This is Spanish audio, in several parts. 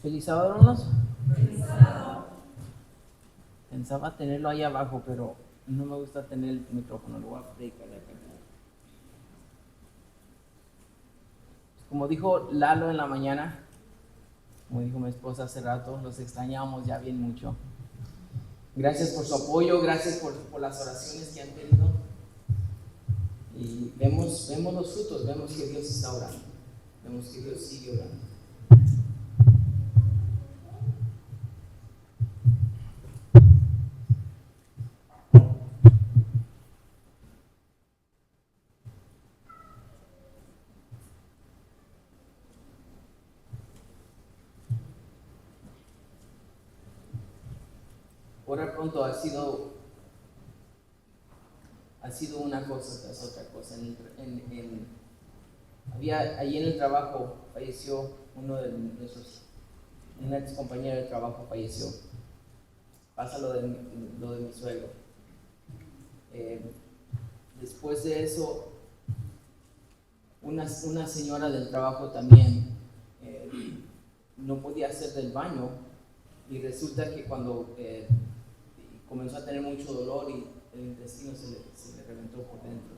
Feliz sábado, hermanos. Pensaba tenerlo ahí abajo, pero no me gusta tener el micrófono. Lo voy a predicar de acá. Como dijo Lalo en la mañana, como dijo mi esposa hace rato, los extrañamos ya bien mucho. Gracias por su apoyo, gracias por las oraciones que han tenido. Y vemos los frutos, vemos que Dios está orando, vemos que Dios sigue orando. Ahora pronto ha sido una cosa tras otra cosa. Allí en el trabajo falleció uno de nuestros, una ex compañera de trabajo falleció. Pasa lo de mi suegro. Después de eso, una señora del trabajo también no podía hacer del baño, y resulta que cuando comenzó a tener mucho dolor y el intestino se le reventó por dentro.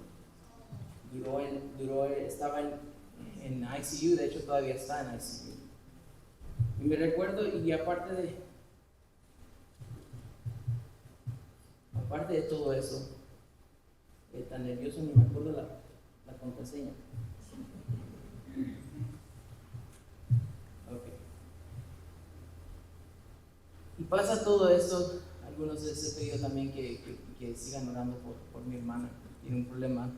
Estaba en ICU, de hecho todavía está en ICU. Y me recuerdo, y aparte de todo eso, tan nervioso, ni me acuerdo la contraseña. Okay. Y pasa todo esto. Algunos les he pedido también que sigan orando por mi hermana. Tiene un problema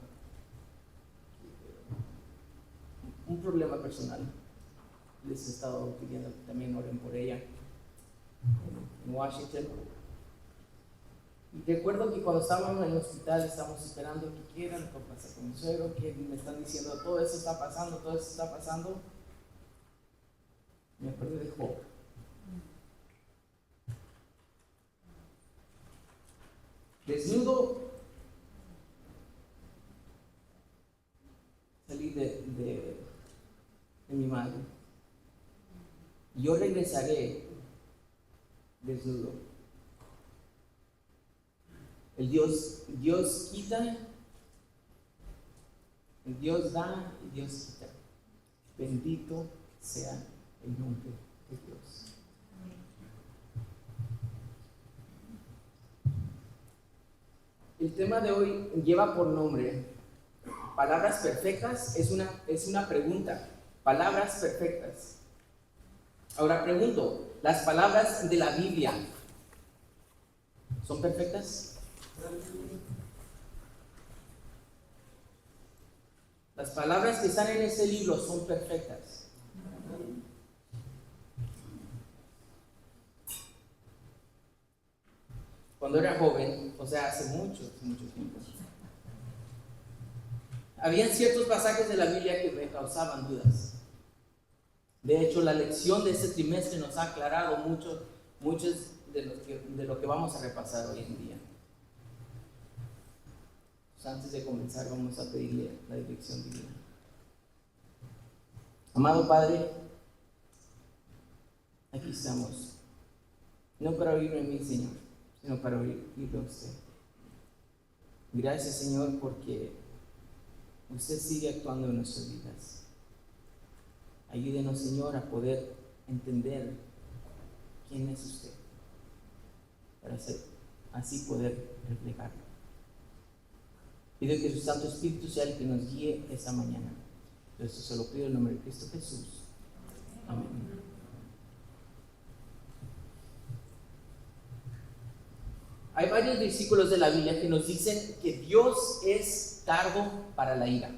personal. Les he estado pidiendo que también oren por ella en Washington. Y recuerdo que cuando estábamos en el hospital, estábamos esperando que quieran por pasar con mi suegro, que me están diciendo todo eso está pasando. Me acuerdo de Job. Desnudo, salí de mi madre. Yo regresaré desnudo. El Dios quita, el Dios da y Dios quita. Bendito sea el nombre de Dios. El tema de hoy lleva por nombre palabras perfectas. Es una pregunta. Palabras perfectas. Ahora pregunto, ¿las palabras de la Biblia son perfectas? Las palabras que están en ese libro son perfectas. Cuando era joven, o sea, hace mucho tiempo, había ciertos pasajes de la Biblia que me causaban dudas. De hecho, la lección de este trimestre nos ha aclarado muchos de lo que vamos a repasar hoy en día. Pues antes de comenzar, vamos a pedirle la dirección divina. Amado Padre, aquí estamos, no para oírme a mí, Señor, sino para oírlo a usted. Gracias, Señor, porque usted sigue actuando en nuestras vidas. Ayúdenos, Señor, a poder entender quién es usted, para así poder reflejarlo. Pido que su Santo Espíritu sea el que nos guíe esta mañana. Esto se lo pido en el nombre de Cristo Jesús. Amén. Hay varios versículos de la Biblia que nos dicen que Dios es tardo para la ira.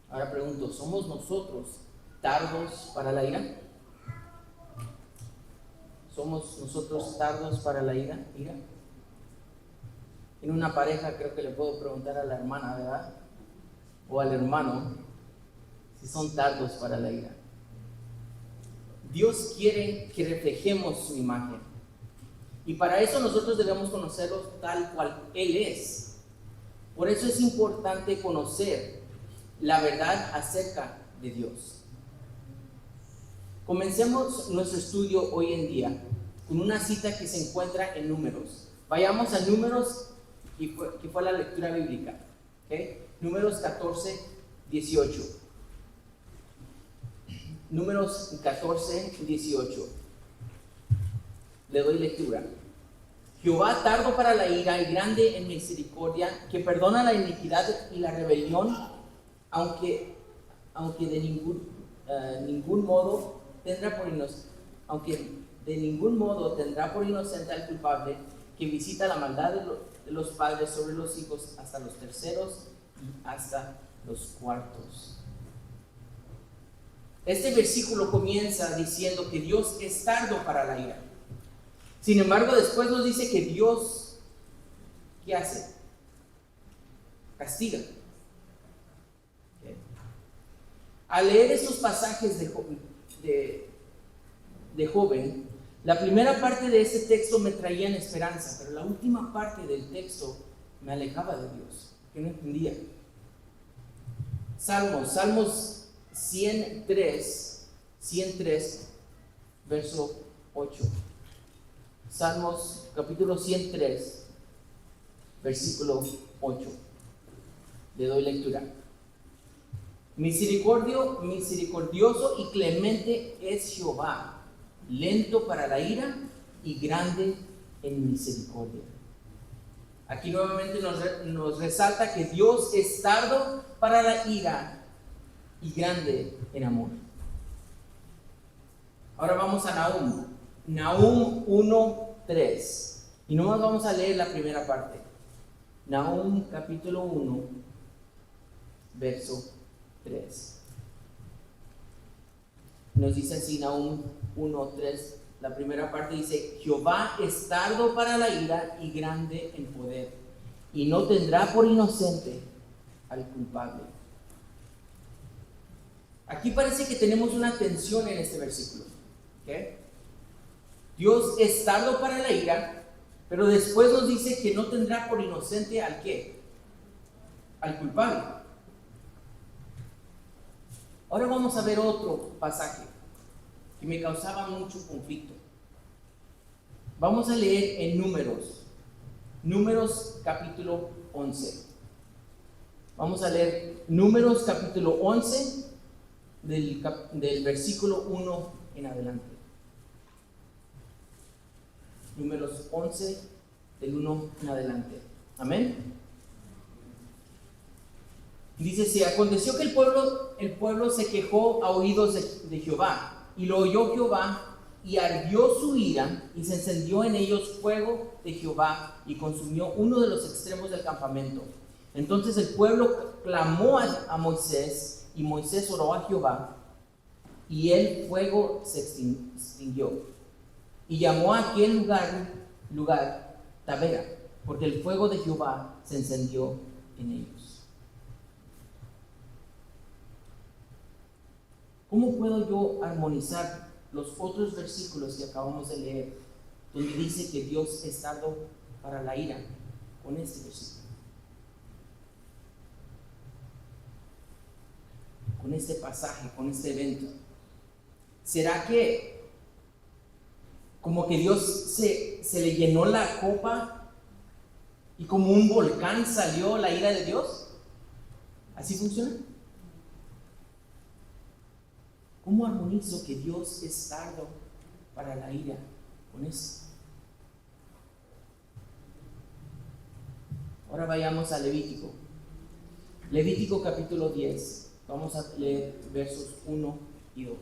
Ahora pregunto, ¿somos nosotros tardos para la ira? ¿Somos nosotros tardos para la ira? En una pareja creo que le puedo preguntar a la hermana, ¿verdad? O al hermano, si son tardos para la ira. Dios quiere que reflejemos su imagen. Y para eso nosotros debemos conocerlo tal cual Él es. Por eso es importante conocer la verdad acerca de Dios. Comencemos nuestro estudio hoy en día con una cita que se encuentra en Números. Vayamos a Números, que fue la lectura bíblica. ¿Okay? Números 14, 18. Números 14, 18. Le doy lectura. Jehová tardo para la ira y grande en misericordia, que perdona la iniquidad y la rebelión, aunque de ningún modo tendrá por inocente al culpable, que visita la maldad de los padres sobre los hijos hasta los terceros y hasta los cuartos. Este versículo comienza diciendo que Dios es tardo para la ira. Sin embargo, después nos dice que Dios, ¿qué hace? Castiga. ¿Okay? Al leer estos pasajes de joven, la primera parte de este texto me traía en esperanza, pero la última parte del texto me alejaba de Dios, que no entendía. Salmos 103, verso 8. Salmos capítulo 103, versículo 8. Le doy lectura. Misericordioso y clemente es Jehová, lento para la ira y grande en misericordia. Aquí nuevamente nos resalta que Dios es tardo para la ira y grande en amor. Ahora vamos a Nahum 1:3. Y no más vamos a leer la primera parte. Nahum capítulo 1, verso 3. Nos dice así Nahum 1:3. La primera parte dice: Jehová es tardo para la ira y grande en poder, y no tendrá por inocente al culpable. Aquí parece que tenemos una tensión en este versículo. ¿Okay? Dios es tardo para la ira, pero después nos dice que no tendrá por inocente al ¿qué? Al culpable. Ahora vamos a ver otro pasaje que me causaba mucho conflicto. Vamos a leer en Números capítulo 11. Vamos a leer Números capítulo 11 del versículo 1 en adelante. Números 11 del 1 en adelante. Amén. Dice: si aconteció que el pueblo se quejó a oídos de Jehová, y lo oyó Jehová, y ardió su ira, y se encendió en ellos fuego de Jehová, y consumió uno de los extremos del campamento. Entonces el pueblo clamó a Moisés, y Moisés oró a Jehová, y el fuego se extinguió. Y llamó a aquel lugar Tabera, porque el fuego de Jehová se encendió en ellos. ¿Cómo puedo yo armonizar los otros versículos que acabamos de leer, donde dice que Dios es tardo para la ira, con este versículo? Con este pasaje, con este evento. ¿Será que como que Dios se le llenó la copa y como un volcán salió la ira de Dios? ¿Así funciona? ¿Cómo armonizo que Dios es tardo para la ira con eso? Ahora vayamos a Levítico. Levítico capítulo 10. Vamos a leer versos 1 y 2.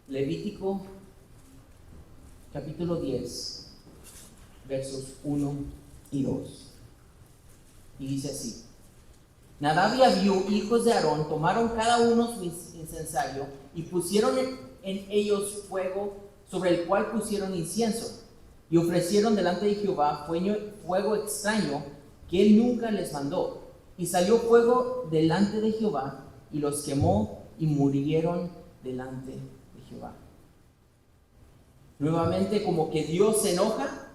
Levítico capítulo 10, versos 1 y 2. Y dice así: Nadab y Abiú, hijos de Aarón, tomaron cada uno su incensario y pusieron en ellos fuego, sobre el cual pusieron incienso, y ofrecieron delante de Jehová fuego extraño que él nunca les mandó. Y salió fuego delante de Jehová, y los quemó, y murieron delante de Jehová. Nuevamente, como que Dios se enoja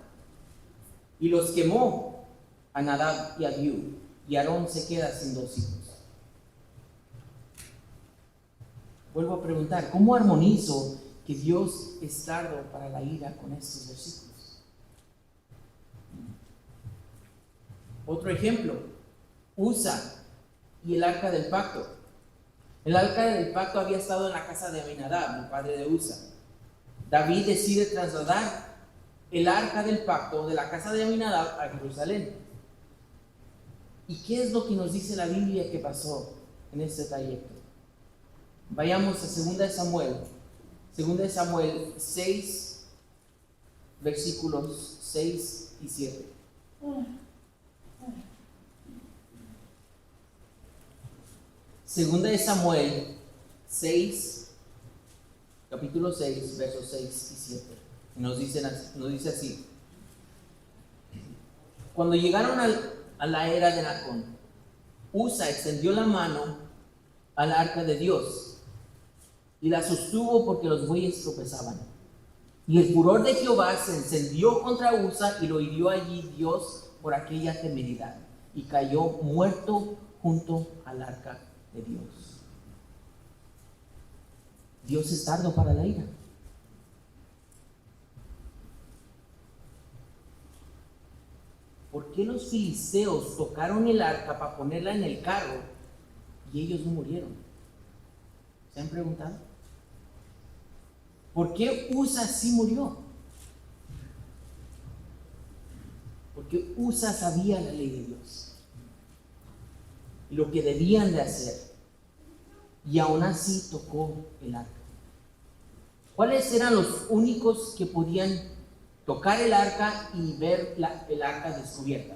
y los quemó a Nadab y Abiú, y Aarón se queda sin 2 hijos. vuelvo a preguntar, ¿cómo armonizo que Dios es tardo para la ira con estos versículos? Otro ejemplo, Usa y el arca del pacto. El arca del pacto había estado en la casa de Aminadab, el padre de Usa. David decide trasladar el arca del pacto de la casa de Aminadab a Jerusalén. ¿Y qué es lo que nos dice la Biblia que pasó en este trayecto? Vayamos a 2 de Samuel. 2 de Samuel 6, versículos 6 y 7. Segunda de Samuel 6, capítulo 6, versos 6 y 7. Nos dice así. Cuando llegaron a la era de Nacón, Usa extendió la mano al arca de Dios y la sostuvo porque los bueyes tropezaban. Y el furor de Jehová se encendió contra Usa y lo hirió allí Dios por aquella temeridad y cayó muerto junto al arca de Dios. Dios es tardo para la ira. ¿Por qué los filisteos tocaron el arca para ponerla en el carro y ellos no murieron? ¿Se han preguntado? ¿Por qué Usa sí murió? Porque Usa sabía la ley de Dios y lo que debían de hacer, y aún así tocó el arca. ¿Cuáles eran los únicos que podían tocar el arca y ver el arca descubierta?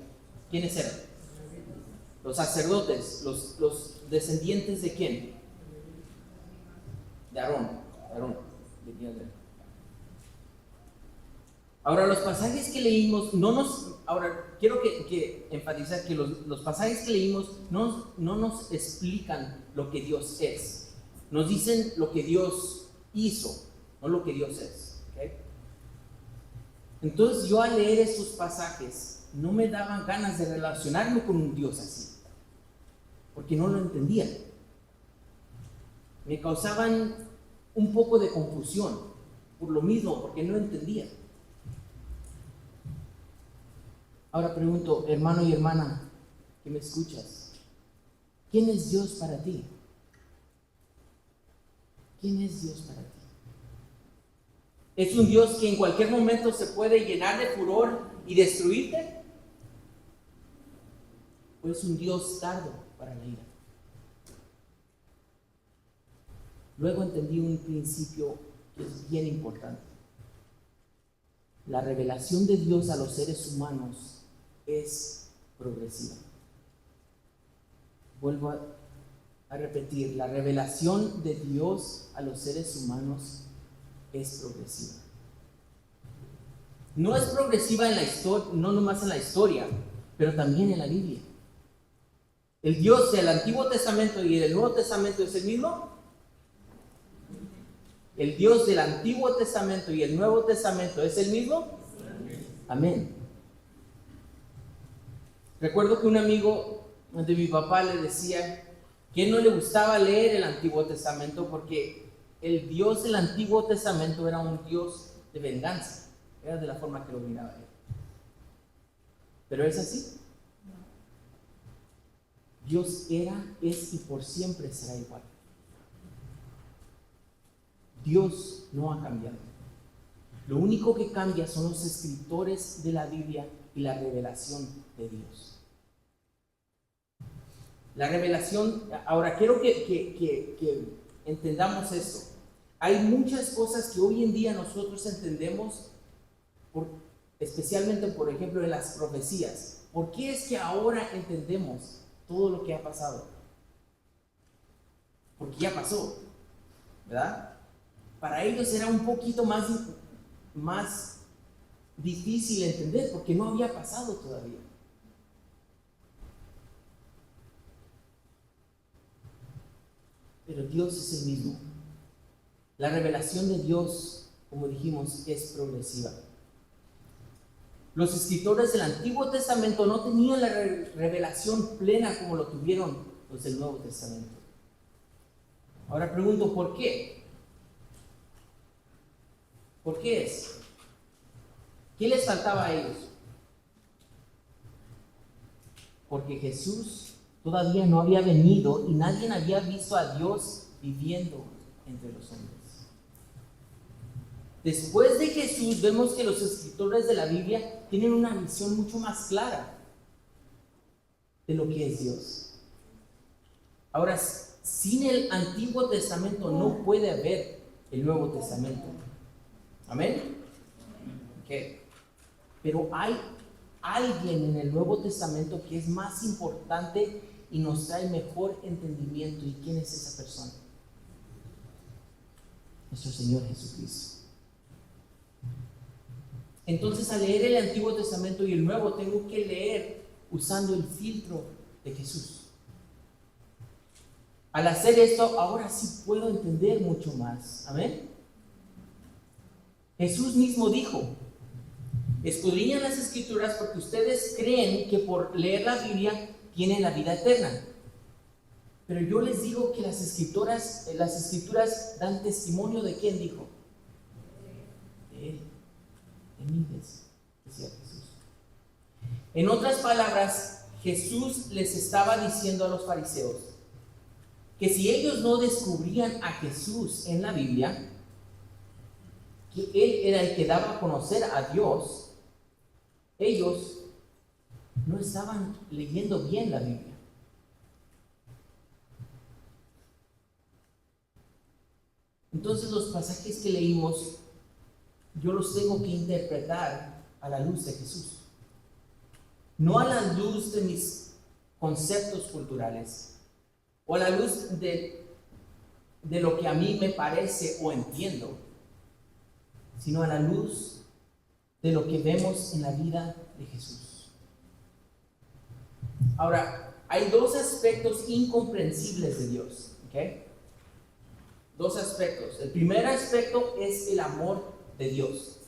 ¿Quiénes eran? Los sacerdotes, los descendientes de ¿quién? De Aarón. Ahora, los pasajes que leímos ahora quiero que enfatizar que los pasajes que leímos no nos explican lo que Dios es. Nos dicen lo que Dios hizo, no lo que Dios es. ¿Okay? Entonces yo al leer estos pasajes no me daban ganas de relacionarme con un Dios así, porque no lo entendía. Me causaban un poco de confusión, por lo mismo, porque no entendía. Ahora pregunto, hermano y hermana, que me escuchas, ¿quién es Dios para ti? ¿Quién es Dios para ti? ¿Es un Dios que en cualquier momento se puede llenar de furor y destruirte? ¿O es un Dios tardo para la ira? Luego entendí un principio que es bien importante. La revelación de Dios a los seres humanos es progresiva. Vuelvo a repetir, la revelación de Dios a los seres humanos es progresiva. No es progresiva en la historia, no nomás en la historia, pero también en la Biblia. ¿El Dios del Antiguo Testamento y del Nuevo Testamento es el mismo? ¿El Dios del Antiguo Testamento y el Nuevo Testamento es el mismo? Amén. Recuerdo que un amigo de mi papá le decía que no le gustaba leer el Antiguo Testamento porque el Dios del Antiguo Testamento era un Dios de venganza. Era de la forma que lo miraba él. ¿Pero es así? Dios era, es y por siempre será igual. Dios no ha cambiado. Lo único que cambia son los escritores de la Biblia y la revelación de Dios. La revelación, ahora quiero que entendamos esto. Hay muchas cosas que hoy en día nosotros entendemos, especialmente por ejemplo en las profecías. ¿Por qué es que ahora entendemos todo lo que ha pasado? Porque ya pasó, ¿verdad? Para ellos era un poquito más difícil entender porque no había pasado todavía. Pero Dios es el mismo. La revelación de Dios, como dijimos, es progresiva. Los escritores del Antiguo Testamento no tenían la revelación plena como lo tuvieron los del Nuevo Testamento. Ahora pregunto, ¿por qué? ¿Por qué es? ¿Qué les faltaba a ellos? Porque Jesús todavía no había venido y nadie había visto a Dios viviendo entre los hombres. Después de Jesús, vemos que los escritores de la Biblia tienen una visión mucho más clara de lo que es Dios. Ahora, sin el Antiguo Testamento no puede haber el Nuevo Testamento. ¿Amén? Okay. Pero hay alguien en el Nuevo Testamento que es más importante y nos trae mejor entendimiento. ¿Y quién es esa persona? Nuestro Señor Jesucristo. Entonces, al leer el Antiguo Testamento y el Nuevo, tengo que leer usando el filtro de Jesús. Al hacer esto, ahora sí puedo entender mucho más. ¿Amén? Jesús mismo dijo: escudriñan las Escrituras porque ustedes creen que por leer la Biblia tienen la vida eterna. Pero yo les digo que las Escrituras dan testimonio de quién dijo. De Él. De mí, decía Jesús. En otras palabras, Jesús les estaba diciendo a los fariseos que si ellos no descubrían a Jesús en la Biblia, que Él era el que daba a conocer a Dios, ellos no estaban leyendo bien la Biblia. Entonces los pasajes que leímos, yo los tengo que interpretar a la luz de Jesús. No a la luz de mis conceptos culturales o a la luz de lo que a mí me parece o entiendo, sino a la luz de lo que vemos en la vida de Jesús. Ahora, hay dos aspectos incomprensibles de Dios, ¿ok? Dos aspectos. El primer aspecto es el amor de Dios.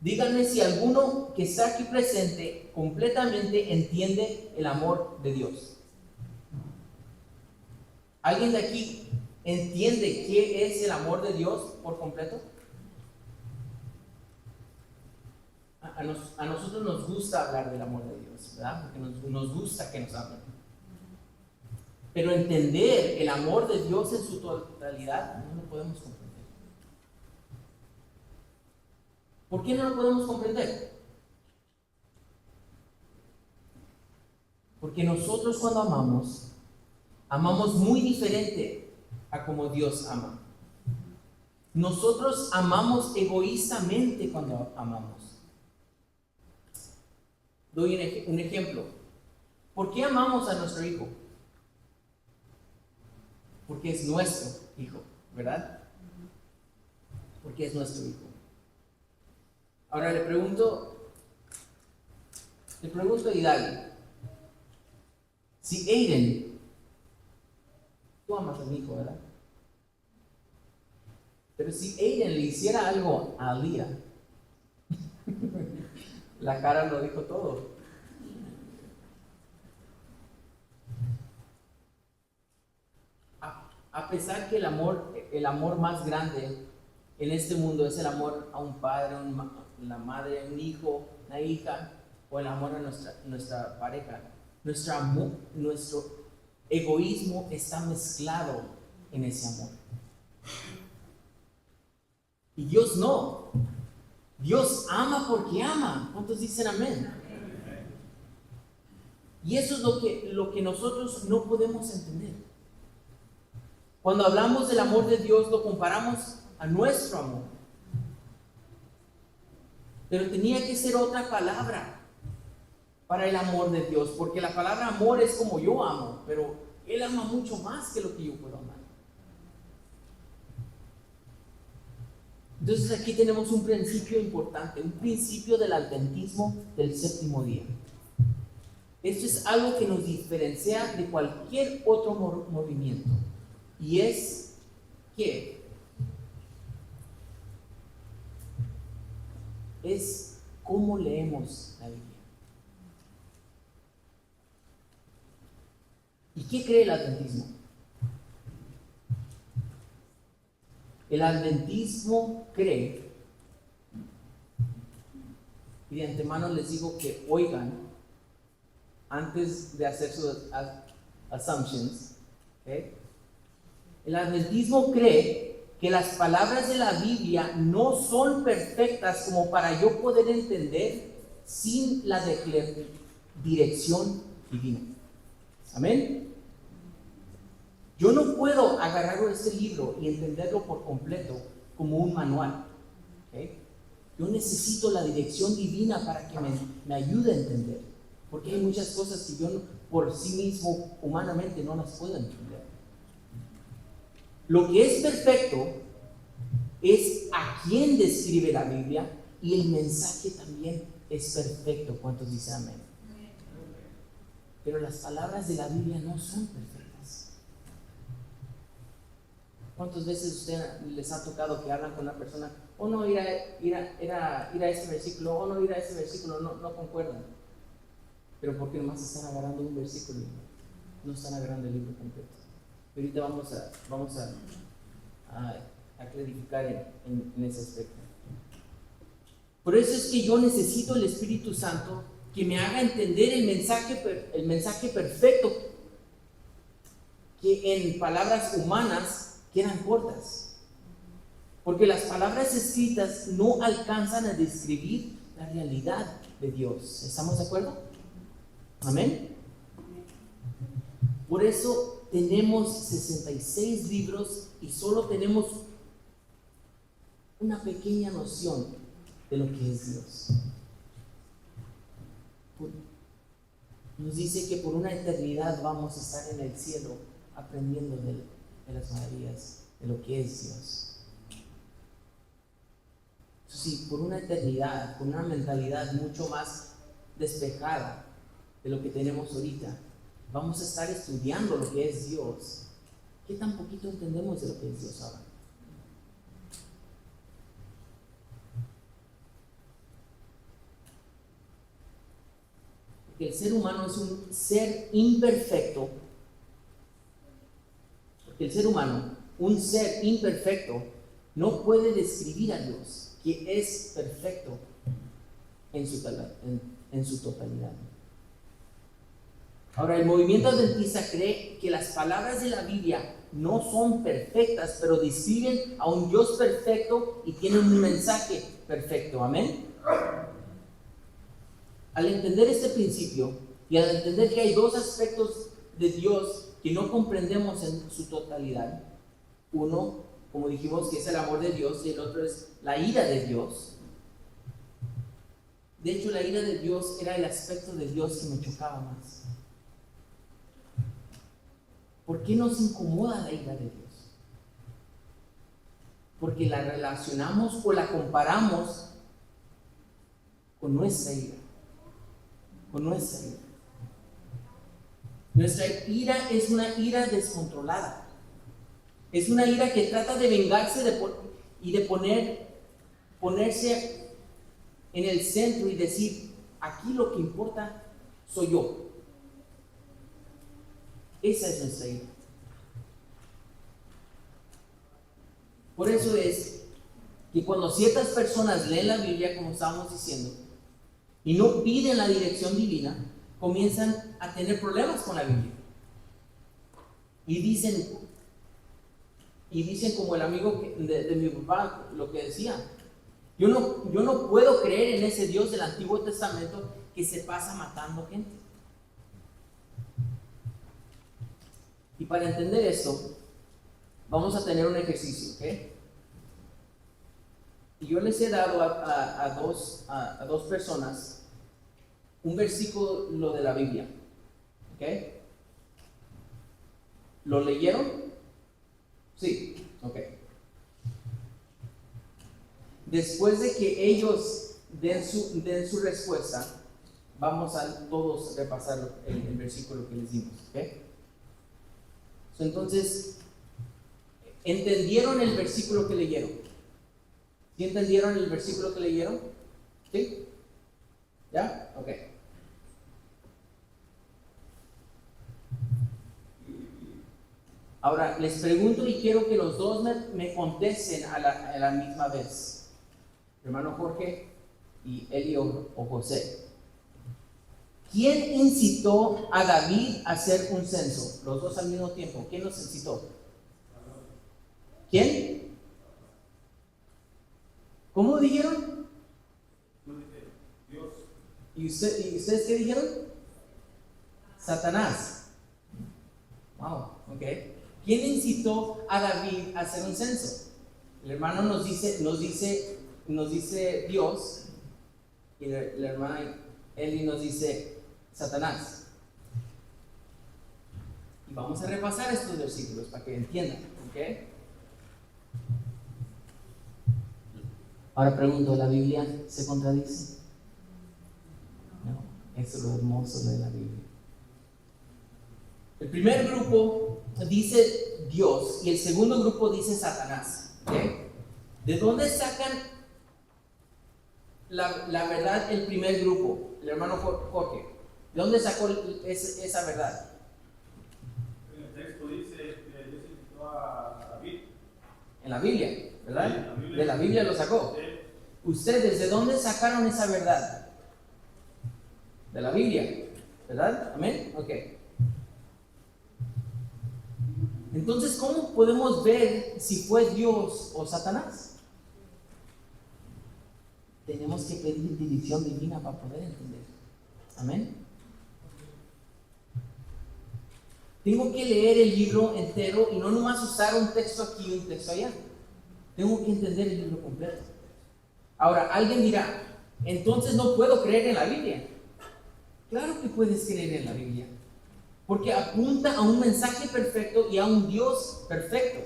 Díganme si alguno que está aquí presente completamente entiende el amor de Dios. ¿Alguien de aquí entiende qué es el amor de Dios por completo? A nosotros nos gusta hablar del amor de Dios, ¿verdad? Porque nos gusta que nos hablen. Pero entender el amor de Dios en su totalidad no lo podemos comprender. ¿Por qué no lo podemos comprender? Porque nosotros cuando amamos muy diferente a como Dios ama. Nosotros amamos egoístamente cuando amamos. Doy un ejemplo. ¿Por qué amamos a nuestro hijo? Porque es nuestro hijo, ¿verdad? Porque es nuestro hijo. Ahora le pregunto a Hidalgo, si Aiden, tú amas a mi hijo, ¿verdad? Pero si Aiden le hiciera algo a Lía, la cara lo dijo todo. A pesar que el amor más grande en este mundo es el amor a un padre, la madre, un hijo, una hija, o el amor a nuestra pareja, nuestro egoísmo está mezclado en ese amor. Y Dios no. Dios ama porque ama. ¿Cuántos dicen amén? Y eso es lo que nosotros no podemos entender. Cuando hablamos del amor de Dios, lo comparamos a nuestro amor. Pero tenía que ser otra palabra para el amor de Dios, porque la palabra amor es como yo amo, pero Él ama mucho más que lo que yo puedo amar. Entonces aquí tenemos un principio importante, un principio del adventismo del séptimo día. Esto es algo que nos diferencia de cualquier otro movimiento. Y es que es cómo leemos la Biblia. ¿Y qué cree el adventismo? El adventismo cree, y de antemano les digo que oigan antes de hacer sus assumptions, ¿okay? El adventismo cree que las palabras de la Biblia no son perfectas como para yo poder entender sin la dirección divina. Amén. Yo no puedo agarrar este libro y entenderlo por completo como un manual. ¿Okay? Yo necesito la dirección divina para que me ayude a entender. Porque hay muchas cosas que yo por sí mismo, humanamente, no las puedo entender. Lo que es perfecto es a quién describe la Biblia, y el mensaje también es perfecto. ¿Cuántos dicen amén? Pero las palabras de la Biblia no son perfectas. ¿Cuántas veces usted les ha tocado que hablan con una persona, o no ir a este versículo, o no ir a este versículo, no concuerdan? Pero porque nomás están agarrando un versículo, no están agarrando el libro completo. Ahorita vamos a clarificar en ese aspecto. Por eso es que yo necesito el Espíritu Santo que me haga entender el mensaje perfecto, que en palabras humanas quedan cortas. Porque las palabras escritas no alcanzan a describir la realidad de Dios. ¿Estamos de acuerdo? Amén. Por eso tenemos 66 libros y solo tenemos una pequeña noción de lo que es Dios. Nos dice que por una eternidad vamos a estar en el cielo aprendiendo de las maravillas de lo que es Dios. Sí, por una eternidad, con una mentalidad mucho más despejada de lo que tenemos ahorita, vamos a estar estudiando lo que es Dios. ¿Qué tan poquito entendemos de lo que es Dios ahora? Porque el ser humano es un ser imperfecto. Porque el ser humano, un ser imperfecto, no puede describir a Dios, que es perfecto en su totalidad. Ahora, el movimiento adventista cree que las palabras de la Biblia no son perfectas, pero describen a un Dios perfecto y tienen un mensaje perfecto. Amén. Al entender este principio y al entender que hay dos aspectos de Dios que no comprendemos en su totalidad, uno, como dijimos, que es el amor de Dios, y el otro es la ira de Dios. De hecho, la ira de Dios era el aspecto de Dios que me chocaba más. ¿Por qué nos incomoda la ira de Dios? Porque la relacionamos o la comparamos con nuestra ira. Con nuestra ira. Nuestra ira es una ira descontrolada. Es una ira que trata de vengarse y de ponerse en el centro y decir, aquí lo que importa soy yo. Esa es nuestra ira. Por eso es que cuando ciertas personas leen la Biblia, como estábamos diciendo, y no piden la dirección divina, comienzan a tener problemas con la Biblia. Y dicen como el amigo de mi papá, lo que decía, yo no puedo creer en ese Dios del Antiguo Testamento que se pasa matando gente. Y para entender esto, vamos a tener un ejercicio, ¿ok? Y yo les he dado a dos personas un versículo de la Biblia, ¿ok? ¿Lo leyeron? Sí, ok. Después de que ellos den su respuesta, vamos a todos repasar el versículo que les dimos, ¿ok? Entonces, ¿entendieron el versículo que leyeron? ¿Sí entendieron el versículo que leyeron? ¿Sí? ¿Ya? Ok. Ahora, les pregunto y quiero que los dos me contesten a la misma vez. Hermano Jorge y Eli o José. ¿Quién incitó a David a hacer un censo? Los dos al mismo tiempo. ¿Quién los incitó? ¿Quién? ¿Cómo dijeron? Dios. ¿Y ustedes qué dijeron? Satanás. Wow, ok. ¿Quién incitó a David a hacer un censo? El hermano nos dice Dios, y la hermana Eli nos dice Satanás. Y vamos a repasar estos versículos para que entiendan, ¿ok? Ahora pregunto, ¿la Biblia se contradice? No, eso es lo hermoso de la Biblia. El primer grupo dice Dios y el segundo grupo dice Satanás, ¿ok? ¿De dónde sacan la verdad el primer grupo? El hermano Jorge, ¿de dónde sacó esa verdad? En el texto dice que Dios invitó a David. En la Biblia, ¿verdad? Sí, la Biblia. De la Biblia lo sacó. Sí. ¿Ustedes de dónde sacaron esa verdad? De la Biblia, ¿verdad? ¿Amén? Ok. Entonces, ¿cómo podemos ver si fue Dios o Satanás? Tenemos que pedir dirección divina para poder entender. Amén. Tengo que leer el libro entero y no nomás usar un texto aquí y un texto allá. Tengo que entender el libro completo. Ahora, alguien dirá, entonces no puedo creer en la Biblia. Claro que puedes creer en la Biblia, porque apunta a un mensaje perfecto y a un Dios perfecto.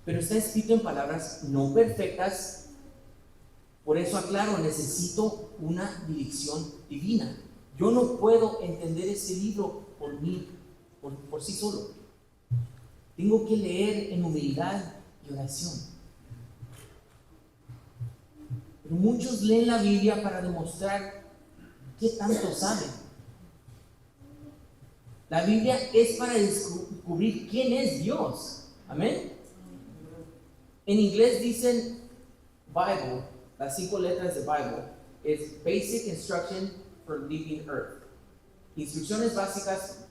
Pero está escrito en palabras no perfectas. Por eso aclaro, necesito una dirección divina. Yo no puedo entender ese libro por mí, por sí solo. Tengo que leer en humildad y oración. Pero muchos leen la Biblia para demostrar qué tanto saben. La Biblia es para descubrir quién es Dios. Amén. En inglés dicen Bible, las 5 letras de Bible, es Basic Instruction for Living Earth. Instrucciones básicas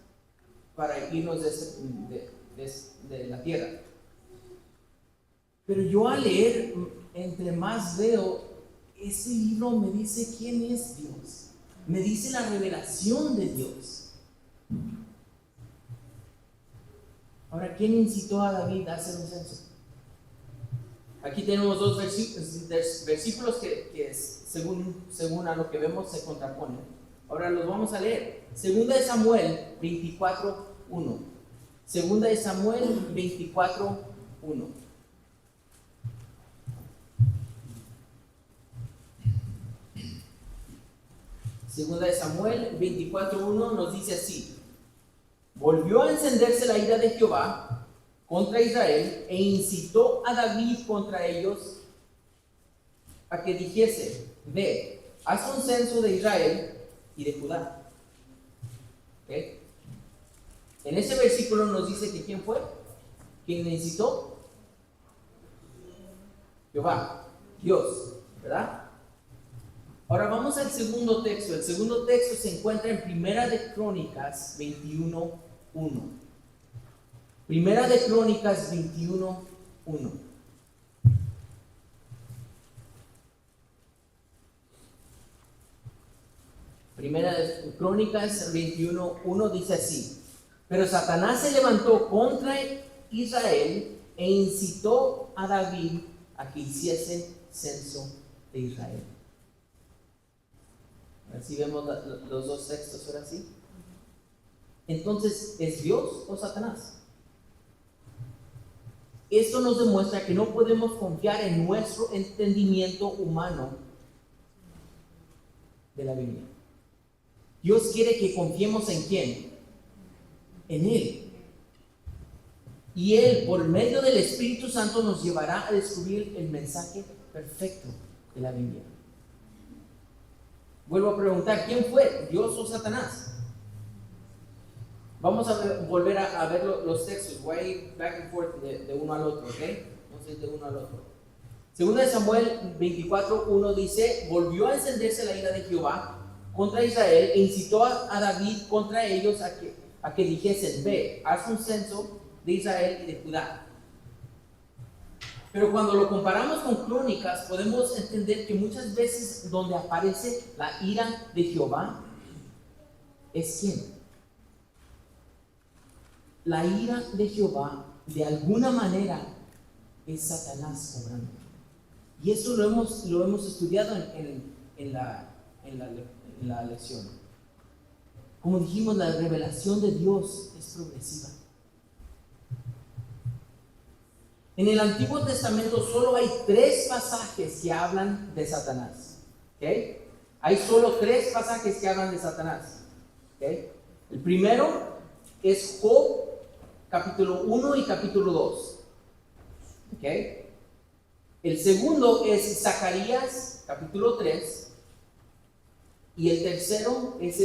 para irnos de la tierra. Pero yo al leer, entre más veo, ese libro me dice quién es Dios. Me dice la revelación de Dios. Ahora, ¿quién incitó a David a hacer un censo? Aquí tenemos dos versículos que según a lo que vemos se contraponen. Ahora los vamos a leer. Segunda de Samuel 24:1. Segunda de Samuel 24:1. Segunda de Samuel 24:1 nos dice así: volvió a encenderse la ira de Jehová contra Israel e incitó a David contra ellos a que dijese: ve, haz un censo de Israel y de Judá. ¿Okay? En ese versículo nos dice que ¿quién fue? ¿Quién le incitó? Jehová, Dios, ¿verdad? Ahora vamos al segundo texto. El segundo texto se encuentra en Primera de Crónicas 21:1. Primera de Crónicas 21:1. Primera de Crónicas 21:1 dice así: pero Satanás se levantó contra Israel e incitó a David a que hiciese censo de Israel. Así vemos los dos textos ahora sí. Entonces, ¿es Dios o Satanás? Esto nos demuestra que no podemos confiar en nuestro entendimiento humano de la Biblia. Dios quiere que confiemos en ¿quién? En Él. Y Él, por medio del Espíritu Santo, nos llevará a descubrir el mensaje perfecto de la Biblia. Vuelvo a preguntar, ¿quién fue? ¿Dios o Satanás? Vamos a volver a ver los textos. Voy a ir back and forth de uno al otro, ¿ok? Entonces, de uno al otro. Segunda de Samuel 24:1 dice: volvió a encenderse la ira de Jehová contra Israel e incitó a David contra ellos a que dijesen: ve, haz un censo de Israel y de Judá. Pero cuando lo comparamos con Crónicas, podemos entender que muchas veces donde aparece la ira de Jehová es ¿quién? La ira de Jehová de alguna manera es Satanás obrando. Y eso lo hemos estudiado en la lección. Como dijimos, la revelación de Dios es progresiva. En el Antiguo Testamento solo hay 3 pasajes que hablan de Satanás. ¿Okay? Hay solo 3 pasajes que hablan de Satanás. ¿Okay? El primero es Job, capítulo 1 y capítulo 2. ¿Okay? El segundo es Zacarías, capítulo 3. Y el tercero es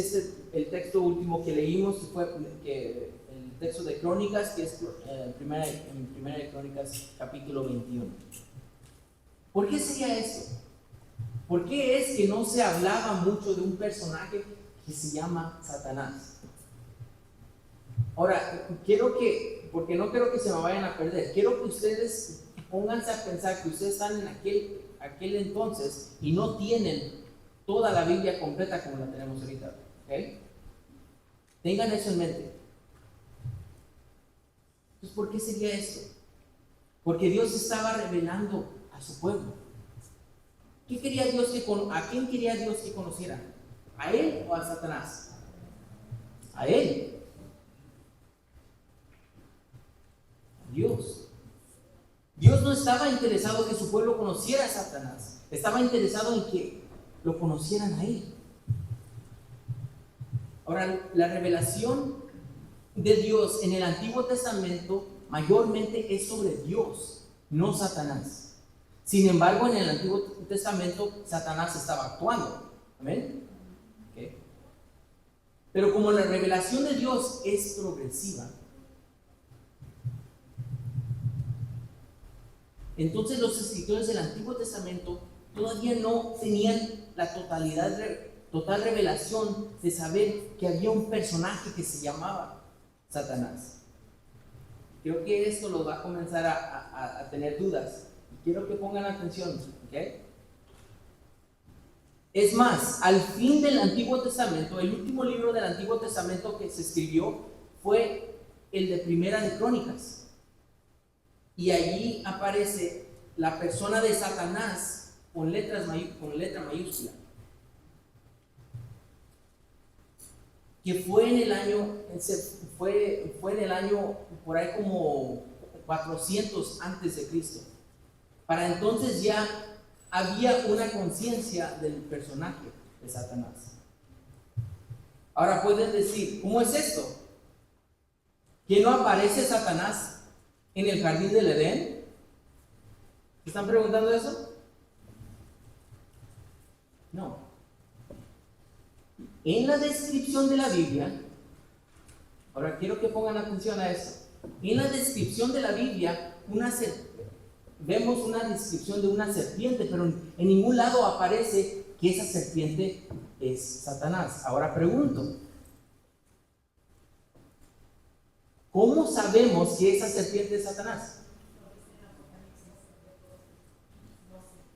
el texto último que leímos, el texto de Crónicas, que es primera de Crónicas, capítulo 21. ¿Por qué sería esto? ¿Por qué es que no se hablaba mucho de un personaje que se llama Satanás? Ahora, porque no quiero que se me vayan a perder, quiero que ustedes pónganse a pensar que ustedes están en aquel entonces y no tienen toda la Biblia completa como la tenemos ahorita. ¿Okay? Tengan eso en mente. Entonces, ¿por qué sería esto? Porque Dios estaba revelando a su pueblo. ¿A quién quería Dios que conociera? ¿A él o a Satanás? A él. Dios. Dios no estaba interesado en que su pueblo conociera a Satanás. Estaba interesado en que lo conocieran a él. Ahora, la revelación de Dios en el Antiguo Testamento mayormente es sobre Dios, no Satanás. Sin embargo, en el Antiguo Testamento Satanás estaba actuando. ¿Amén? ¿Okay? Pero como la revelación de Dios es progresiva, entonces los escritores del Antiguo Testamento todavía no tenían la total revelación de saber que había un personaje que se llamaba Satanás. Creo que esto los va a comenzar a tener dudas. Quiero que pongan atención, ¿ok? Es más, al fin del Antiguo Testamento, el último libro del Antiguo Testamento que se escribió fue el de Primera de Crónicas. Y allí aparece la persona de Satanás con letra mayúscula. Que fue en el año por ahí como 400 antes de Cristo. Para entonces ya había una conciencia del personaje de Satanás. Ahora pueden decir, ¿cómo es esto? ¿Que no aparece Satanás en el jardín del Edén? ¿Están preguntando eso? No. En la descripción de la Biblia, ahora quiero que pongan atención a esto. En la descripción de la Biblia, vemos una descripción de una serpiente, pero en ningún lado aparece que esa serpiente es Satanás. Ahora pregunto, ¿cómo sabemos que esa serpiente es Satanás?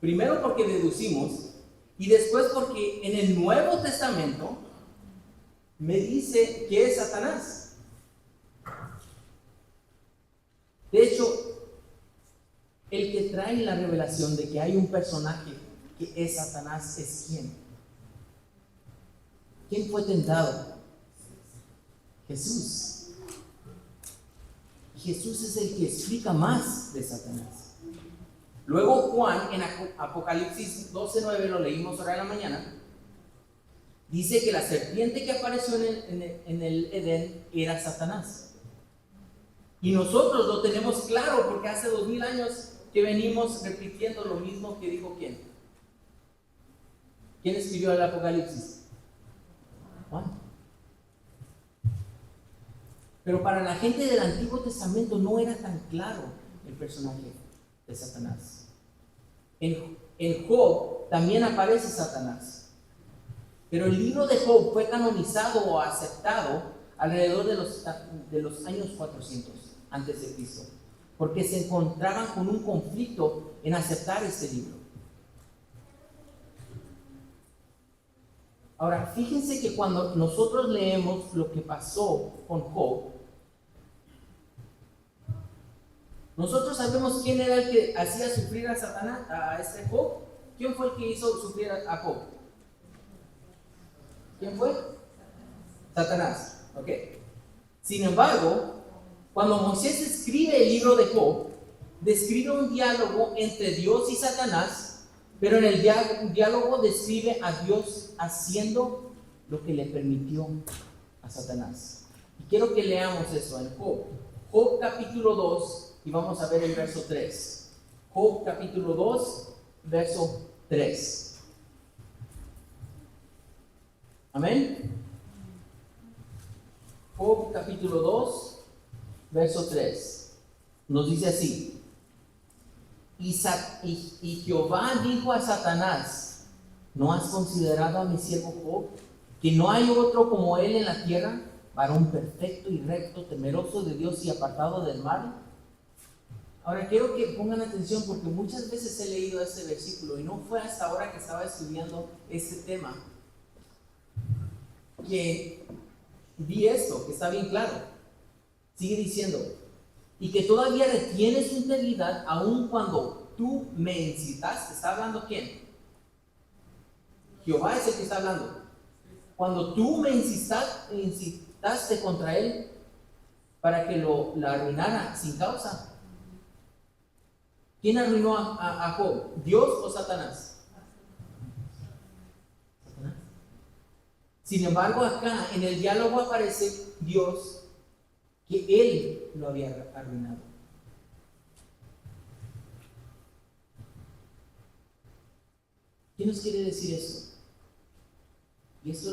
Primero porque deducimos, y después porque en el Nuevo Testamento me dice que es Satanás. De hecho, el que trae la revelación de que hay un personaje que es Satanás es ¿quién? ¿Quién fue tentado? Jesús. Jesús es el que explica más de Satanás. Luego Juan, en Apocalipsis 12:9, lo leímos ahora en la mañana, dice que la serpiente que apareció en el Edén era Satanás. Y nosotros lo tenemos claro porque hace 2000 años que venimos repitiendo lo mismo que dijo ¿quién? ¿Quién escribió el Apocalipsis? Juan. Pero para la gente del Antiguo Testamento no era tan claro el personaje de Satanás. En Job también aparece Satanás. Pero el libro de Job fue canonizado o aceptado alrededor de los años 400 antes de Cristo, porque se encontraban con un conflicto en aceptar este libro. Ahora, fíjense que cuando nosotros leemos lo que pasó con Job, nosotros sabemos quién era el que hacía sufrir a Satanás, a este Job. ¿Quién fue el que hizo sufrir a Job? ¿Quién fue? Satanás. Ok. Sin embargo, cuando Moisés escribe el libro de Job, describe un diálogo entre Dios y Satanás, pero en el diálogo describe a Dios haciendo lo que le permitió a Satanás. Y quiero que leamos eso en Job. Job capítulo 2, y vamos a ver el verso 3. Job capítulo 2, verso 3. Amén. Job capítulo 2, verso 3. Nos dice así: y Jehová dijo a Satanás: ¿no has considerado a mi siervo Job, que no hay otro como él en la tierra, varón perfecto y recto, temeroso de Dios y apartado del mal? Ahora quiero que pongan atención, porque muchas veces he leído este versículo y no fue hasta ahora que estaba estudiando este tema que vi esto, que está bien claro. Sigue diciendo: y que todavía retiene su integridad aun cuando tú me incitaste. ¿Está hablando quién? Jehová es el que está hablando. Cuando tú me incitaste contra él para que la arruinara sin causa. ¿Quién arruinó a Job? ¿Dios o Satanás? Satanás. Sin embargo, acá en el diálogo aparece Dios, que él lo había arruinado. ¿Qué nos quiere decir esto? Y esto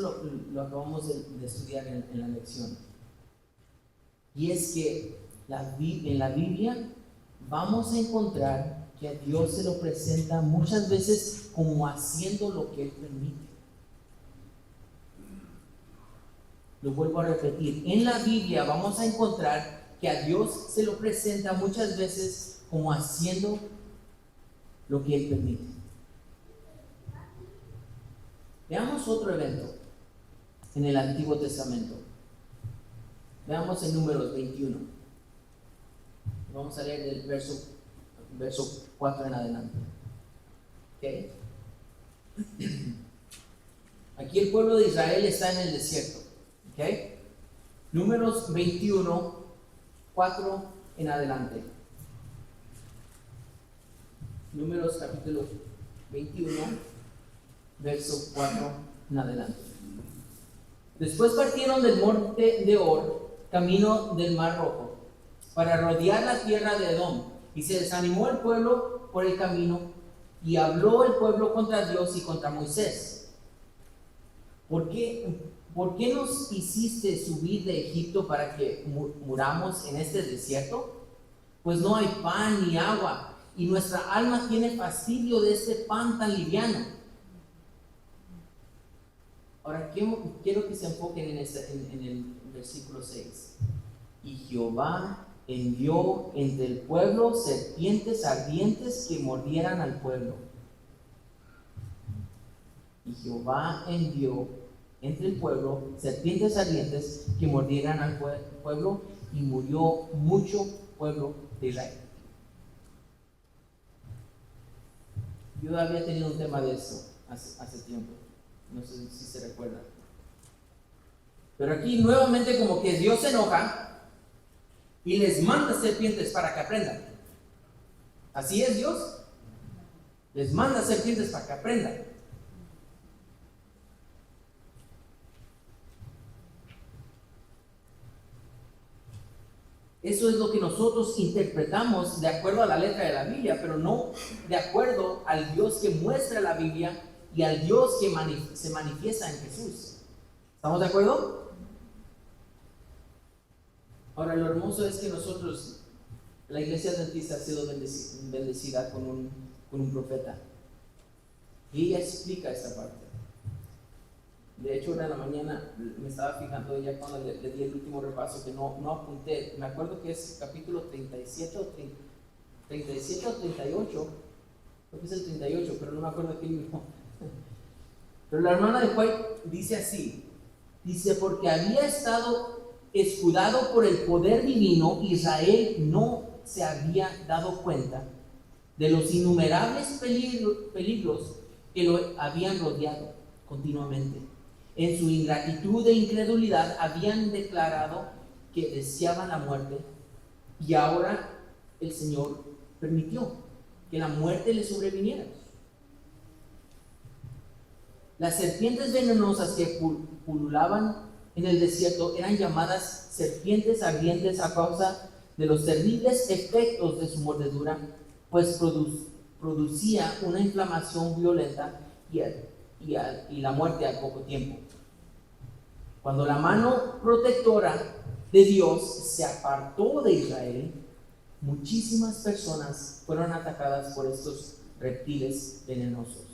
lo acabamos de estudiar en la lección. Y es que en la Biblia vamos a encontrar que a Dios se lo presenta muchas veces como haciendo lo que Él permite. Lo vuelvo a repetir. En la Biblia vamos a encontrar que a Dios se lo presenta muchas veces como haciendo lo que Él permite. Veamos otro evento en el Antiguo Testamento. Veamos en Números 21. Vamos a leer del verso 4 en adelante. ¿Okay? Aquí el pueblo de Israel está en el desierto. ¿Okay? Números 21, 4 en adelante. Números capítulo 21, verso 4 en adelante. Después partieron del monte de Or, camino del Mar Rojo, para rodear la tierra de Edom, y se desanimó el pueblo por el camino, y habló el pueblo contra Dios y contra Moisés. ¿Por qué nos hiciste subir de Egipto para que muramos en este desierto? Pues no hay pan ni agua, y nuestra alma tiene fastidio de este pan tan liviano. Ahora quiero que se enfoquen en el versículo 6. Y Jehová envió entre el pueblo serpientes ardientes que mordieran al pueblo. Y Jehová envió entre el pueblo serpientes ardientes que mordieran al pueblo, y murió mucho pueblo de Israel. Yo había tenido un tema de esto hace tiempo. No sé si se recuerda. Pero aquí nuevamente como que Dios se enoja y les manda serpientes para que aprendan. ¿Así es Dios? Les manda serpientes para que aprendan. Eso es lo que nosotros interpretamos de acuerdo a la letra de la Biblia, pero no de acuerdo al Dios que muestra la Biblia y al Dios que se manifiesta en Jesús. ¿Estamos de acuerdo? Ahora, lo hermoso es que nosotros, la iglesia adventista ha sido bendecida con un profeta. Y ella explica esta parte. De hecho, ahora en la mañana me estaba fijando ya cuando le di el último repaso que no apunté. Me acuerdo que es capítulo 37 o 38. Creo que es el 38, pero no me acuerdo qué libro. Pero la hermana de White dice así. Dice, porque había estado escudado por el poder divino, Israel no se había dado cuenta de los innumerables peligros que lo habían rodeado continuamente. En su ingratitud e incredulidad habían declarado que deseaban la muerte, y ahora el Señor permitió que la muerte les sobreviniera. Las serpientes venenosas que pululaban en el desierto eran llamadas serpientes ardientes a causa de los terribles efectos de su mordedura, pues producía una inflamación violenta y la muerte al poco tiempo. Cuando la mano protectora de Dios se apartó de Israel, muchísimas personas fueron atacadas por estos reptiles venenosos.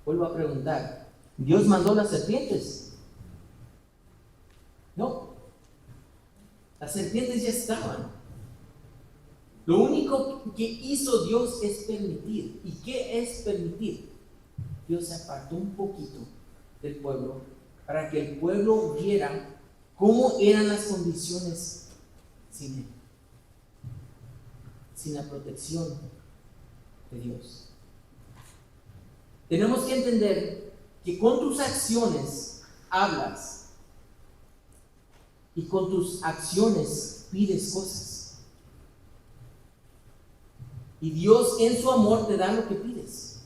Vuelvo a preguntar, ¿Dios mandó las serpientes? No, las serpientes ya estaban. Lo único que hizo Dios es permitir. ¿Y qué es permitir? Dios se apartó un poquito del pueblo para que el pueblo viera cómo eran las condiciones sin él, sin la protección de Dios. Tenemos que entender que con tus acciones hablas y con tus acciones pides cosas. Y Dios en su amor te da lo que pides.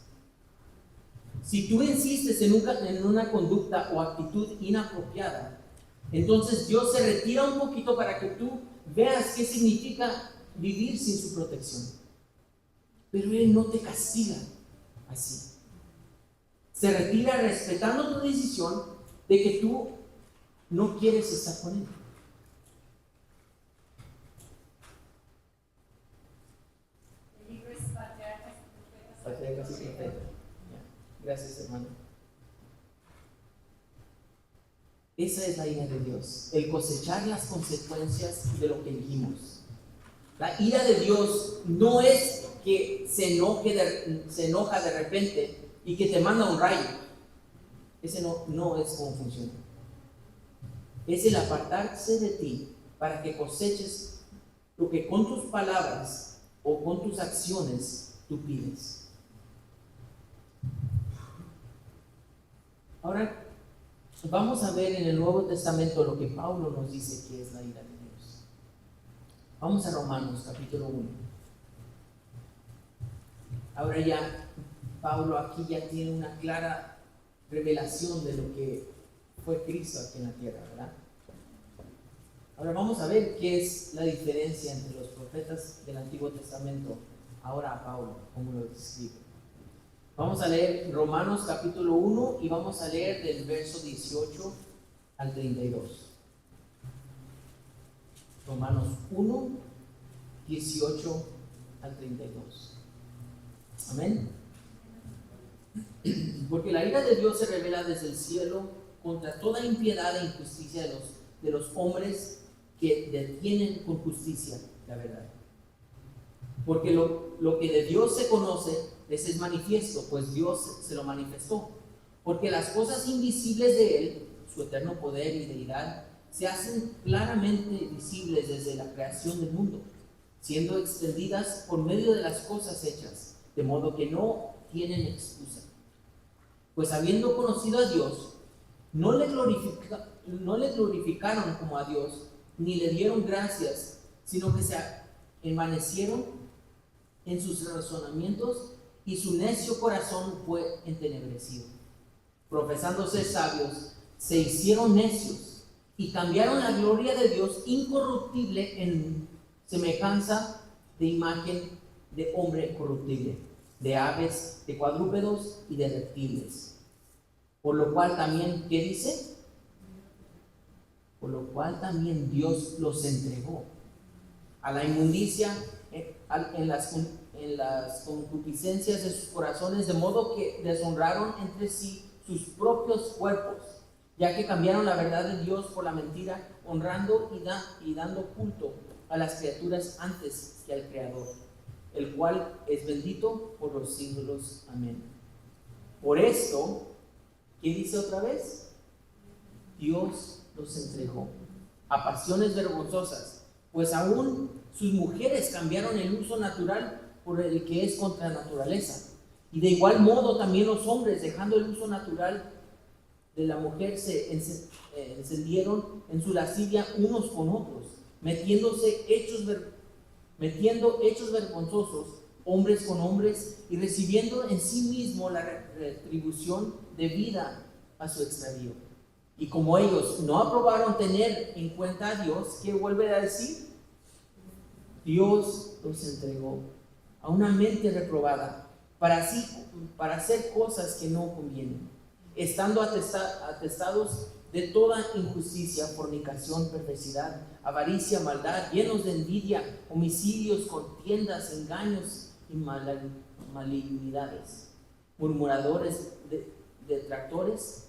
Si tú insistes en una conducta o actitud inapropiada, entonces Dios se retira un poquito para que tú veas qué significa vivir sin su protección. Pero Él no te castiga así. Se retira respetando tu decisión de que tú no quieres estar con Él. El libro es Patriarcas y Profetas. Patriarcas y Profetas. Gracias, hermano. Esa es la ira de Dios, el cosechar las consecuencias de lo que dijimos. La ira de Dios no es que se enoja de repente y que te manda un rayo. Ese no es como funciona. Es el apartarse de ti para que coseches lo que con tus palabras o con tus acciones tú pides. Ahora vamos a ver en el Nuevo Testamento lo que Pablo nos dice que es la ira de Dios. Vamos a Romanos capítulo 1. Ahora ya Pablo aquí ya tiene una clara revelación de lo que fue Cristo aquí en la tierra, ¿verdad? Ahora vamos a ver qué es la diferencia entre los profetas del Antiguo Testamento ahora a Pablo, como lo describe. Vamos a leer Romanos capítulo 1 y vamos a leer del verso 18 al 32. Romanos 1, 18 al 32. Amén. Porque la ira de Dios se revela desde el cielo contra toda impiedad e injusticia de los hombres que detienen con justicia la verdad. Porque lo que de Dios se conoce les es manifiesto, pues Dios se lo manifestó. Porque las cosas invisibles de Él, su eterno poder y deidad, se hacen claramente visibles desde la creación del mundo, siendo extendidas por medio de las cosas hechas, de modo que no tienen excusa. Pues habiendo conocido a Dios, no le glorificaron como a Dios, ni le dieron gracias, sino que se envanecieron en sus razonamientos y su necio corazón fue entenebrecido. Profesándose sabios, se hicieron necios y cambiaron la gloria de Dios incorruptible en semejanza de imagen de hombre corruptible, de aves, de cuadrúpedos y de reptiles. Por lo cual también, ¿qué dice? por lo cual también Dios los entregó a la inmundicia en las concupiscencias de sus corazones, de modo que deshonraron entre sí sus propios cuerpos, ya que cambiaron la verdad de Dios por la mentira, honrando y dando culto a las criaturas antes que al Creador, el cual es bendito por los siglos. Amén. Por esto, ¿qué dice otra vez? Dios los entregó a pasiones vergonzosas, pues aún sus mujeres cambiaron el uso natural por el que es contra la naturaleza. Y de igual modo también los hombres, dejando el uso natural de la mujer, se encendieron en su lascivia unos con otros, metiendo hechos vergonzosos hombres con hombres, y recibiendo en sí mismo la retribución debida a su extravío. Y como ellos no aprobaron tener en cuenta a Dios, ¿qué vuelve a decir? Dios los entregó a una mente reprobada para hacer cosas que no convienen, estando atestados de toda injusticia, fornicación, perversidad, avaricia, maldad, llenos de envidia, homicidios, contiendas, engaños y malignidades, murmuradores, detractores,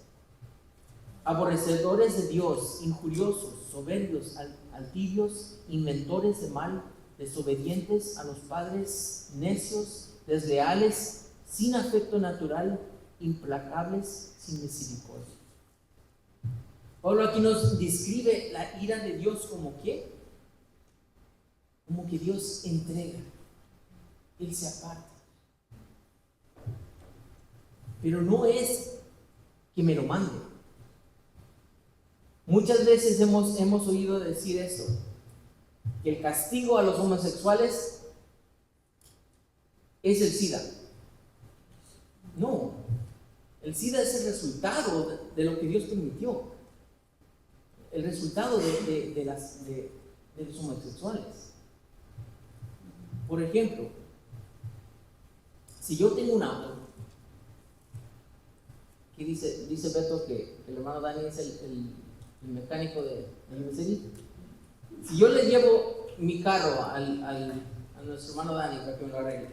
aborrecedores de Dios, injuriosos, soberbios, altivos, inventores de mal, desobedientes a los padres, necios, desleales, sin afecto natural, implacables, sin misericordia. Pablo aquí nos describe la ira de Dios como ¿qué? Como que Dios entrega, Él se aparta. Pero no es que me lo mande. Muchas veces hemos oído decir esto, que el castigo a los homosexuales es el SIDA. No, el SIDA es el resultado de lo que Dios permitió, el resultado de los homosexuales. Por ejemplo, si yo tengo un auto, que dice Beto que el hermano Dani es el mecánico de Mercedes. Si yo le llevo mi carro a nuestro hermano Dani para que me lo arregle,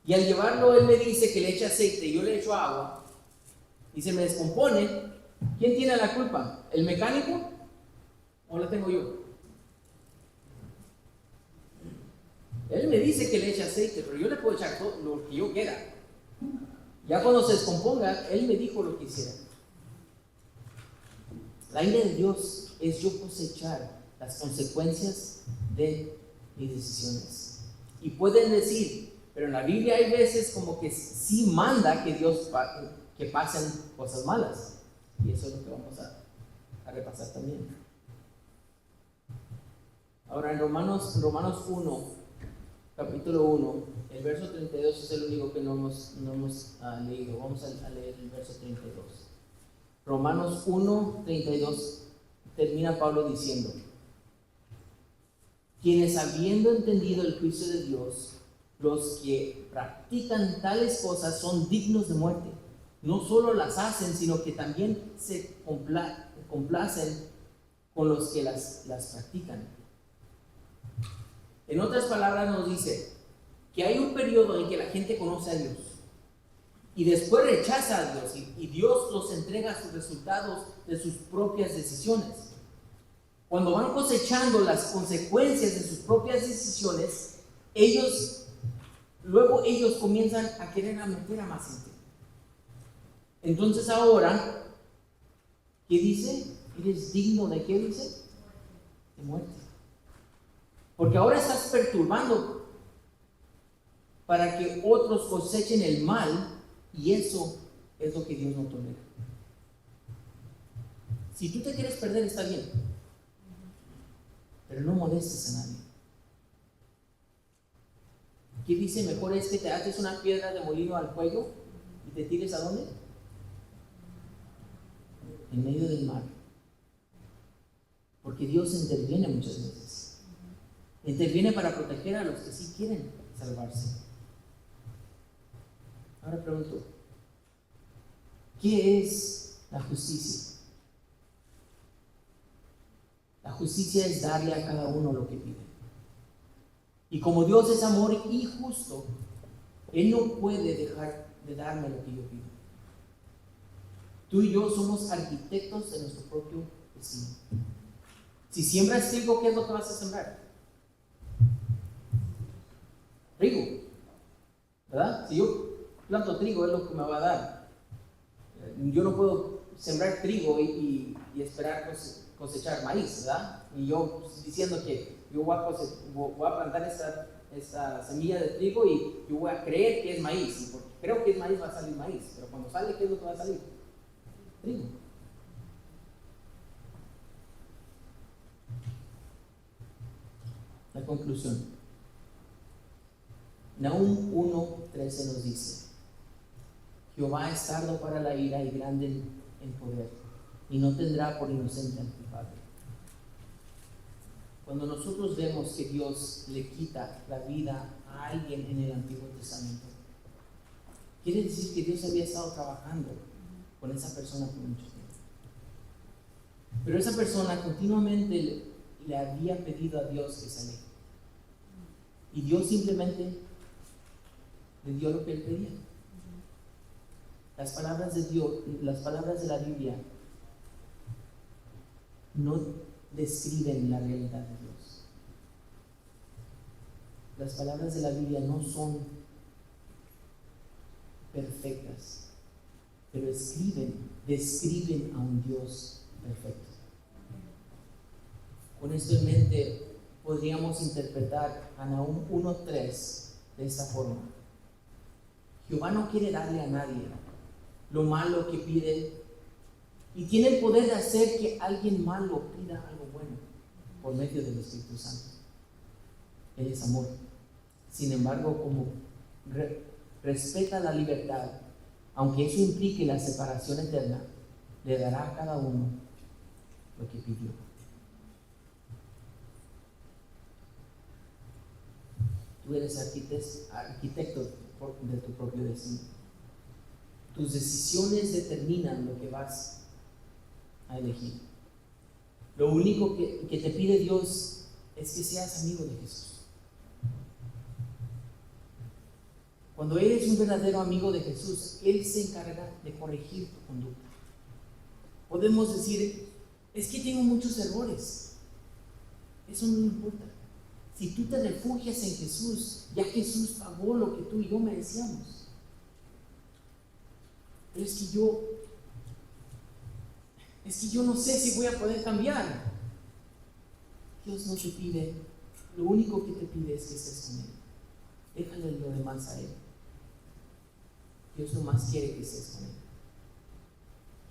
y al llevarlo él me dice que le eche aceite y yo le echo agua y se me descompone, ¿quién tiene la culpa? ¿El mecánico o la tengo yo? Él me dice que le eche aceite, pero yo le puedo echar todo lo que yo quiera. Ya cuando se descomponga, él me dijo lo que hiciera. La ira de Dios es yo cosechar las consecuencias de mis decisiones. Y pueden decir, pero en la Biblia hay veces como que sí manda que Dios que pasen cosas malas. Y eso es lo que vamos a repasar también. Ahora en Romanos 1, capítulo 1, el verso 32 es el único que no hemos leído. Vamos a leer el verso 32. Romanos 1, 32, termina Pablo diciendo: quienes habiendo entendido el juicio de Dios, los que practican tales cosas son dignos de muerte. No solo las hacen, sino que también se complacen con los que las practican. En otras palabras nos dice que hay un periodo en que la gente conoce a Dios y después rechaza a Dios, y Dios los entrega sus resultados de sus propias decisiones. Cuando van cosechando las consecuencias de sus propias decisiones, luego ellos comienzan a querer meter a más gente. Entonces ahora, ¿qué dice? ¿Eres digno de qué dice? De muerte. Porque ahora estás perturbando para que otros cosechen el mal, y eso es lo que Dios no tolera. Si tú te quieres perder, está bien, pero no molestes a nadie. ¿Qué dice? Mejor es que te ates una piedra de molino al cuello y te tires ¿a dónde? En medio del mar. Porque Dios interviene muchas veces. Interviene para proteger a los que sí quieren salvarse. Ahora pregunto, ¿qué es la justicia? justicia es darle a cada uno lo que pide. Y como Dios es amor y justo, Él no puede dejar de darme lo que yo pido. Tú y yo somos arquitectos de nuestro propio destino. Si siembras trigo, ¿qué es lo que vas a sembrar? Trigo, ¿verdad? Si yo planto trigo, es lo que me va a dar. Yo no puedo sembrar trigo y esperar cosechar maíz, ¿verdad? Y yo diciendo que yo voy a plantar esta semilla de trigo y yo voy a creer que es maíz, y porque creo que es maíz va a salir maíz, pero cuando sale, ¿qué es lo que va a salir? Trigo. La conclusión. Nahum 1:13 nos dice: Jehová es tardo para la ira y grande en poder, y no tendrá por inocente al culpable. Cuando nosotros vemos que Dios le quita la vida a alguien en el Antiguo Testamento, quiere decir que Dios había estado trabajando con esa persona por mucho tiempo. Pero esa persona continuamente le había pedido a Dios que se aleje. Y Dios simplemente le dio lo que él pedía. Las palabras de Dios, las palabras de la Biblia no describen la realidad de Dios. Las palabras de la Biblia no son perfectas, pero describen a un Dios perfecto. Con esto en mente, podríamos interpretar a Nahum 1:3 de esta forma: Jehová no quiere darle a nadie lo malo que pide, y tiene el poder de hacer que alguien malo pida algo bueno por medio del Espíritu Santo. Él es amor. Sin embargo, como respeta la libertad, aunque eso implique la separación eterna, le dará a cada uno lo que pidió. Tú eres arquitecto de tu propio destino. Tus decisiones determinan lo que vas a elegir. Lo único que te pide Dios es que seas amigo de Jesús. Cuando eres un verdadero amigo de Jesús, Él se encarga de corregir tu conducta. Podemos decir: es que tengo muchos errores. Eso no importa. Si tú te refugias en Jesús, ya Jesús pagó lo que tú y yo merecíamos. Pero es que yo no sé si voy a poder cambiar. Dios no te pide, lo único que te pide es que estés con Él. Déjale lo demás a Él. Dios nomás quiere que estés con Él.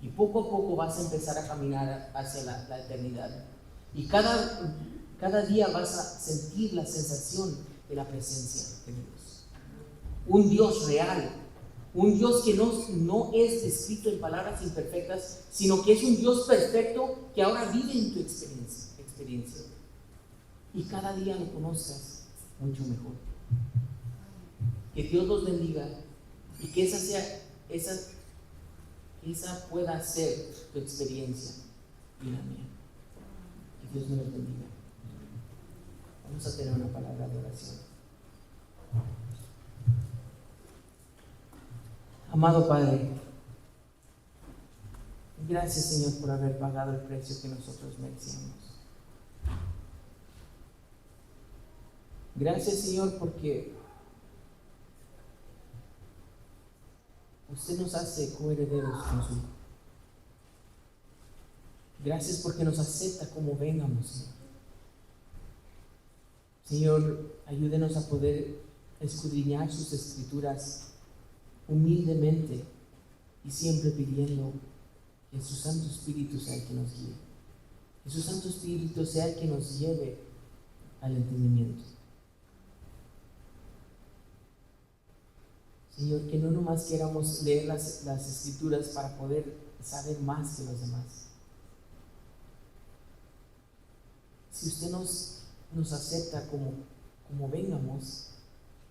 Y poco a poco vas a empezar a caminar hacia la eternidad. Y cada día vas a sentir la sensación de la presencia de Dios. Un Dios real. Un Dios que no es descrito en palabras imperfectas, sino que es un Dios perfecto que ahora vive en tu experiencia. Y cada día lo conozcas mucho mejor. Que Dios los bendiga y que esa pueda ser tu experiencia y la mía. Que Dios me los bendiga. Vamos a tener una palabra de oración. Amado Padre, gracias, Señor, por haber pagado el precio que nosotros merecíamos. Gracias, Señor, porque usted nos hace coherederos con su Hijo. Gracias porque nos acepta como vengamos, Señor. Señor, ayúdenos a poder escudriñar sus escrituras humildemente y siempre pidiendo que su Santo Espíritu sea el que nos guíe. Que su Santo Espíritu sea el que nos lleve al entendimiento. Señor, que no nomás queramos leer las escrituras para poder saber más que los demás. Si usted nos acepta como vengamos,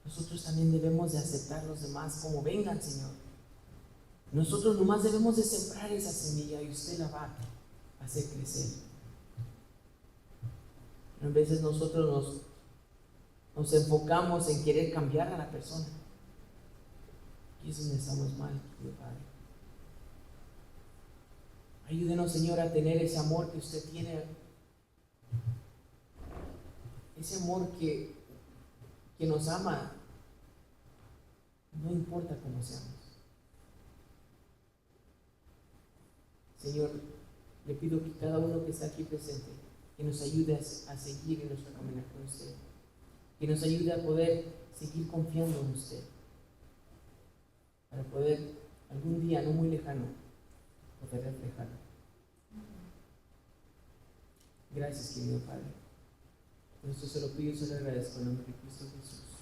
nosotros también debemos de aceptar a los demás como vengan, Señor. Nosotros nomás debemos de sembrar esa semilla y usted la va a hacer crecer. A veces nosotros nos enfocamos en querer cambiar a la persona. Y eso donde estamos mal, querido Padre. Ayúdenos, Señor, a tener ese amor que usted tiene. Ese amor que nos ama, no importa cómo seamos. Señor, le pido que cada uno que está aquí presente, que nos ayude a seguir en nuestro caminar con usted. Que nos ayude a poder seguir confiando en usted. Para poder algún día, no muy lejano, poder reflejarlo. Gracias, querido Padre. Por esto se lo pido y se lo agradezco en el nombre de Cristo Jesús.